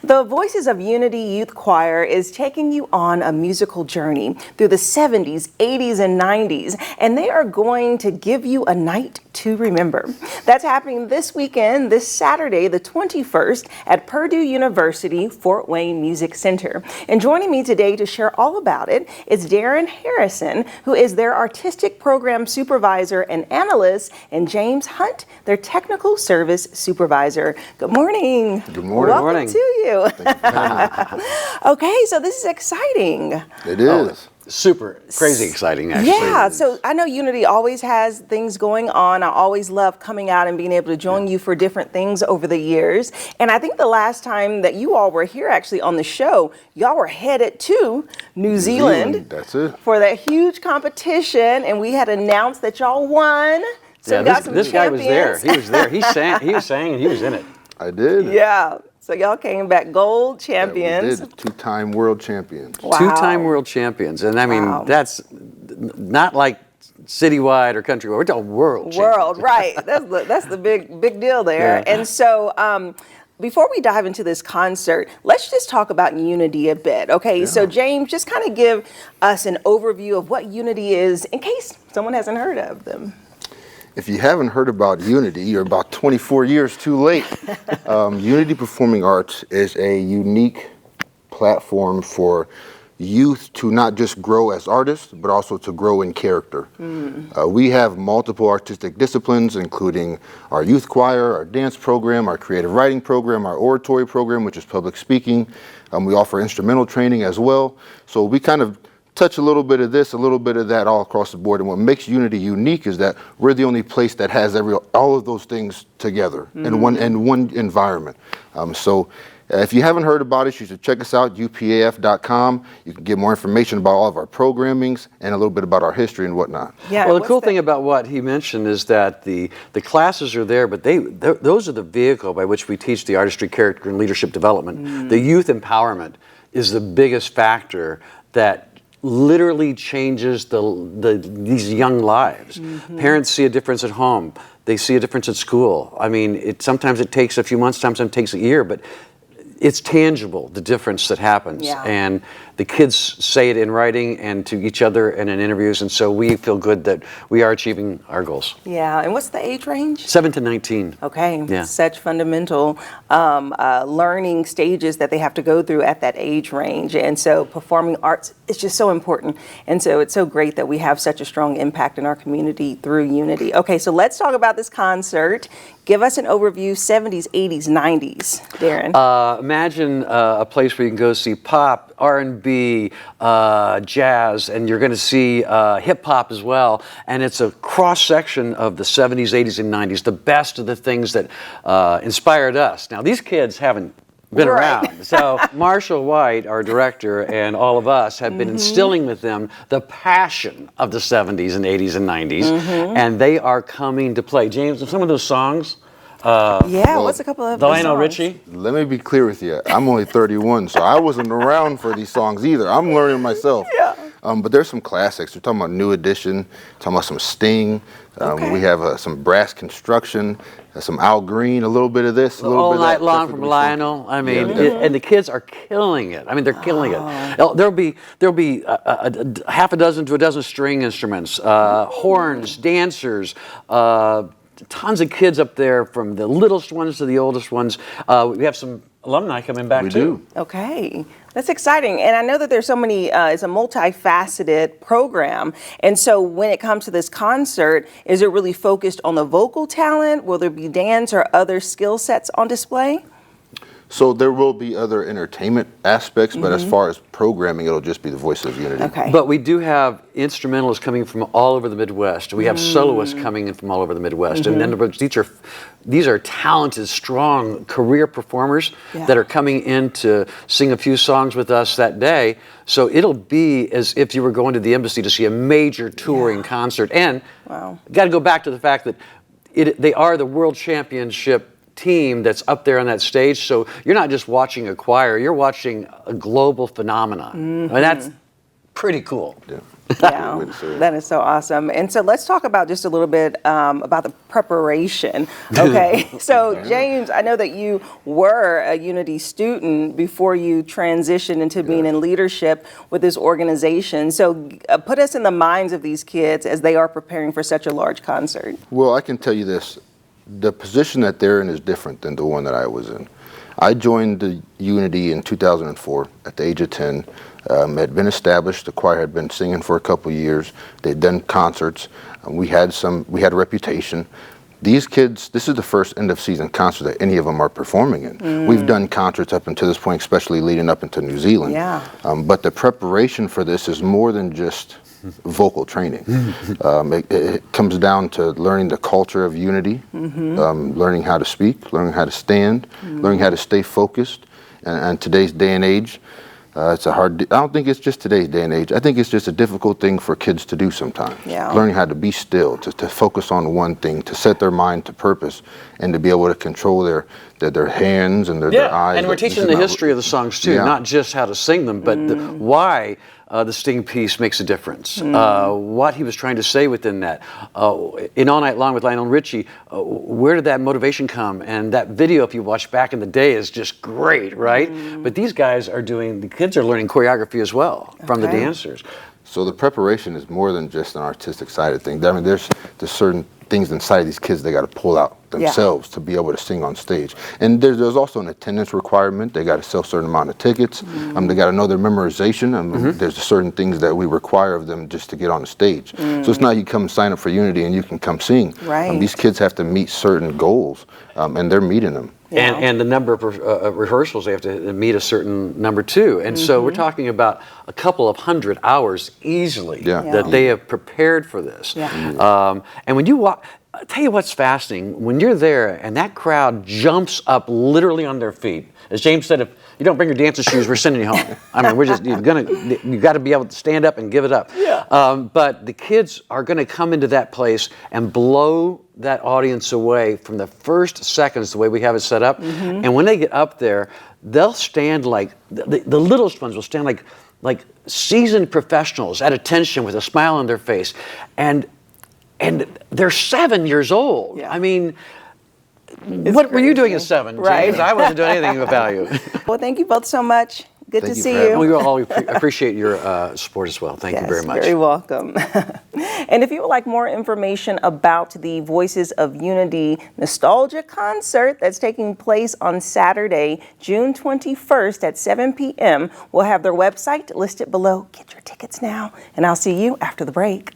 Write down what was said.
The Voices of Unity Youth Choir is taking you on a musical journey through the 70s, 80s, and 90s, and they are going to give you a night to remember. That's happening this weekend, this Saturday, the 21st, at Purdue University, Fort Wayne Music Center. And joining me today to share all about it is Darrent Harrison, who is their artistic program supervisor and analyst, and James Hunt, their technical service supervisor. Good morning. Good morning. Welcome to you. Okay, so this is exciting. It is. Super crazy exciting, actually. Yeah, so I know Unity always has things going on. I always love coming out and being able to join you for different things over the years. And I think the last time that you all were here actually on the show, y'all were headed to New Zealand. That's it. For that huge competition, and we had announced that y'all won. So yeah, we got some this guy was there. champions. He was there. He sang, and he was in it. I did. Yeah. So y'all came back gold Yeah, champions. we did. Two-time world champions. Wow. Two-time world champions. And I mean, Wow. that's not like citywide or countrywide. We're talking world champions. Right. That's the big deal there. Yeah. And so before we dive into this concert, let's just talk about Unity a bit. Okay, so James, just kind of give us an overview of what Unity is in case someone hasn't heard of them. If you haven't heard about Unity, you're about 24 years too late. Unity Performing Arts is a unique platform for youth to not just grow as artists, but also to grow in character. We have multiple artistic disciplines, including our youth choir, our dance program, our creative writing program, our oratory program, which is public speaking. We offer instrumental training as well. So we kind of touch a little bit of this, a little bit of that all across the board. And what makes Unity unique is that we're the only place that has all of those things together in one environment. So if you haven't heard about us, you should check us out, upaf.com. You can get more information about all of our programmings and a little bit about our history and whatnot. Yeah. Well, the cool thing about what he mentioned is that the classes are there, but those are the vehicle by which we teach the artistry, character, and leadership development. The youth empowerment is the biggest factor that literally changes these young lives. Parents see a difference at home. They see a difference at school. I mean, sometimes it takes a few months, sometimes it takes a year, but it's tangible, the difference that happens. Yeah. And the kids say it in writing and to each other and in interviews, and so we feel good that we are achieving our goals. Yeah, and what's the age range? 7 to 19. Okay, Yeah. such fundamental learning stages that they have to go through at that age range. And so performing arts is just so important. And so it's so great that we have such a strong impact in our community through Unity. Okay, so let's talk about this concert. Give us an overview, 70s, 80s, 90s, Darren. Imagine a place where you can go see pop, R&B, jazz, and you're going to see hip hop as well. And it's a cross section of the 70s, 80s, and 90s, the best of the things that inspired us. Now, these kids haven't been around. So Marshall White, our director, and all of us have been instilling with them the passion of the 70s and 80s and 90s, and they are coming to play. James, some of those songs. What's a couple of Lionel songs? Richie. Let me be clear with you. I'm only 31, so I wasn't around for these songs either. I'm learning myself. Yeah. But there's some classics. We're talking about New Edition, talking about some Sting. We have some Brass Construction, some Al Green, a little bit of this, a little All bit of Night that. Long Definitely from some- Lionel. I mean, Yeah. and the kids are killing it. I mean, they're killing it. There'll be a half a dozen to a dozen string instruments, horns, dancers, tons of kids up there, from the littlest ones to the oldest ones. We have some alumni coming back We too. do. Okay, that's exciting. And I know that there's so many, it's a multifaceted program. And so when it comes to this concert, is it really focused on the vocal talent? Will there be dance or other skill sets on display? So there will be other entertainment aspects, but as far as programming, it'll just be the Voice of Unity. Okay. But we do have instrumentalists coming from all over the Midwest. We have soloists coming in from all over the Midwest. And in other words, these are talented, strong career performers that are coming in to sing a few songs with us that day. So it'll be as if you were going to the embassy to see a major touring concert. And got to go back to the fact that they are the World Championship team that's up there on that stage, so you're not just watching a choir, you're watching a global phenomenon. I mean, that's pretty cool. Yeah. Yeah, way to say it. that is so awesome. And so let's talk about just a little bit about the preparation. Okay, so James, I know that you were a Unity student before you transitioned into being in leadership with this organization. So put us in the minds of these kids as they are preparing for such a large concert. Well, I can tell you this. The position that they're in is different than the one that I was in. I joined the Unity in 2004 at the age of 10. Had been established. The choir had been singing for a couple years. They'd done concerts. We had a reputation. These kids, this is the first end of season concert that any of them are performing in. We've done concerts up until this point, especially leading up into New Zealand. Yeah. But the preparation for this is more than just vocal training. It comes down to learning the culture of Unity, learning how to speak, learning how to stand, learning how to stay focused. And today's day and age, it's a hard. I don't think it's just today's day and age. I think it's just a difficult thing for kids to do sometimes. Yeah. Learning how to be still, to focus on one thing, to set their mind to purpose, and to be able to control their hands and their eyes. And we're teaching the history of the songs too, not just how to sing them, but why the sting piece makes a difference. What he was trying to say within that. In All Night Long with Lionel Richie, where did that motivation come? And that video, if you watch back in the day, is just great, right? But these guys the kids are learning choreography as well from the dancers. So the preparation is more than just an artistic side of things. I mean, there's certain things inside of these kids they got to pull out themselves to be able to sing on stage. And there's also an attendance requirement. They got to sell a certain amount of tickets. They got to know their memorization. There's certain things that we require of them just to get on the stage. So it's not you come sign up for Unity and you can come sing. Right. These kids have to meet certain goals, and they're meeting them. Yeah. And the number of rehearsals, they have to meet a certain number too. And so we're talking about a couple of 100 hours easily that they have prepared for this. Yeah. And when you walk, I'll tell you what's fascinating, when you're there and that crowd jumps up literally on their feet. As James said, if you don't bring your dancing shoes, we're sending you home. I mean, you got to be able to stand up and give it up. Yeah. But the kids are going to come into that place and blow that audience away from the first seconds, the way we have it set up. And when they get up there, they'll stand like, the littlest ones will stand like seasoned professionals at attention with a smile on their face. And they're 7 years old. Yeah. I mean, what were you doing at 7, Right. James? I wasn't doing anything of value. Well, thank you both so much. Good Thank to you see for having you. me. We all appreciate your support as well. Thank you very much. Very welcome. And if you would like more information about the Voices of Unity Nostalgia concert that's taking place on Saturday, June 21st at 7 p.m., we'll have their website listed below. Get your tickets now, and I'll see you after the break.